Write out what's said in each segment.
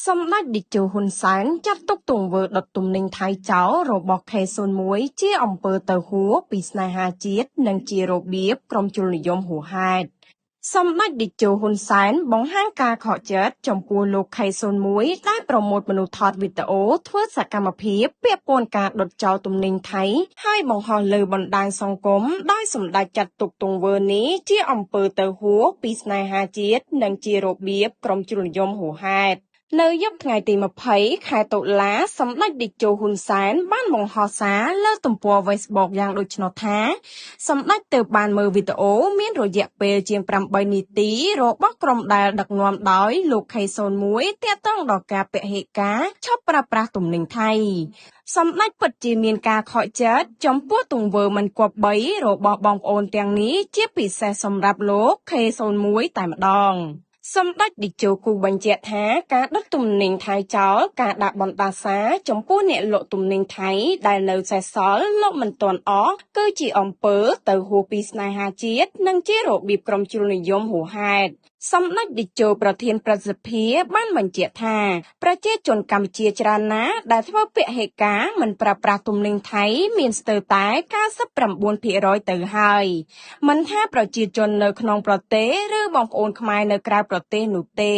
សម្ដេចតេជោហ៊ុនសែនចាត់ទុកទង្វើដុតទំនិញថៃចោលរបស់ K01 ជាអំពើទៅហួសពីស្នេហាជាតិនិងជារបៀបក្រុមជននិយមហួសហេតុសម្ដេចតេជោហ៊ុនសែនបង្ហាញការខកចិត្តចំពោះលោក K01 ដែលប្រមូលមនុស្សថតវីដេអូធ្វើសកម្មភាពពាក់ព័ន្ធការដុតចោលទំនិញថៃហើយបង្ហោះលើបណ្ដាញសង្គមដោយសម្ដេចចាត់ទុកទង្វើនេះជាអំពើទៅហួសពីស្នេហាជាតិនិងជារបៀបក្រុមជននិយមហួសហេតុនៅយប់ថ្ងៃទី20ខែតុលាសម្ដេចតេជោហ៊ុនសែនបានបង្ហោះសារលើទំព័រ Facebook យ៉ាងដូចនោះថាសម្ដេចទើបបានមើលវីដេអូមានរយៈពេលជាង8នាទីរបស់ក្រុមដែលដឹកនាំដោយលោក K01 ទាក់ទងដល់ការពហិការឈប់ប្រើប្រាស់ទំនិញថៃសម្ដេចពិតជាមានការខកចិត្តចំពោះទង្វើមិនគប្បីរបស់បងប្អូនទាំងនេះជាពិសេសសម្រាប់លោក K01 តែម្ដងសម្ដេចតេជោគូបញ្ជាក់ថាការដុតទំនិញថៃចោលការដាក់បណ្ដាសាចំពោះអ្នកលក់ទំនិញថៃដែលនៅសេសសល់លោកមិនទាន់អស់គឺជាអំពើទៅហួសពីស្នេហាជាតិនិងជារបៀបក្រុមជ្រុលនិយមហួសហេតុសម្ដេចតេជោប្រធានប្រសិទ្ធិបានបញ្ជាក់ថាប្រជាជនកម្ពុជាច្រើនណាស់ដែលធ្វើពហិការមិនប្រើប្រាស់ទំនិញថៃមានស្ទើរតែ 99% ទៅហើយមិនថាប្រជាជននៅក្នុងប្រទេសឬបងប្អូនខ្មែរនៅក្រៅប្រទេសនោះទេ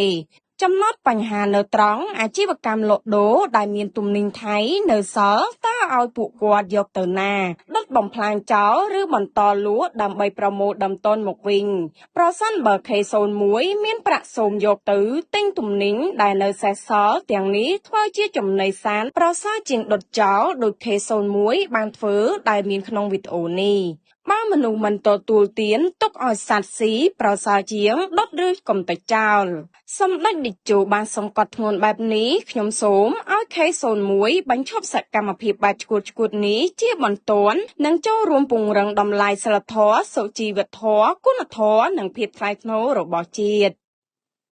ចំណត់បញ្ហានៅត្រង់អាជីវកម្មលក់ដូរដែលមានទំនិញថៃនៅសល់តើឲ្យពួកគាត់យកទៅណាដុតបំផ្លាញចោលឬបន្តលក់ដើម្បីប្រមូលដើមទុនមកវិញប្រសិនបើ K01 មានប្រាក់សូមយកទៅទិញទំនិញដែលនៅសេសសល់ទាំងនេះធ្វើជាចំណីសានប្រសើរជាងដុតចោលដោយ K01 បានធ្វើដែលមានក្នុងវីដេអូនេះបើមនុស្សមិនទទួលទានទុកឲ្យសត្វស៊ីប្រសើរជាងដុតឬកុំតែចោលសម្ដេចតេជោបានសង្កត់ធ្ងន់បែបនេះខ្ញុំសូមឲ្យ K01 បញ្ឈប់សកម្មភាពបែបឈួតនេះជាបន្ទាន់និងចូលរួមពង្រឹងតម្លៃសីលធម៌សុជីវធម៌គុណធម៌និងភាពថ្លៃថ្នូររបស់ជាតិ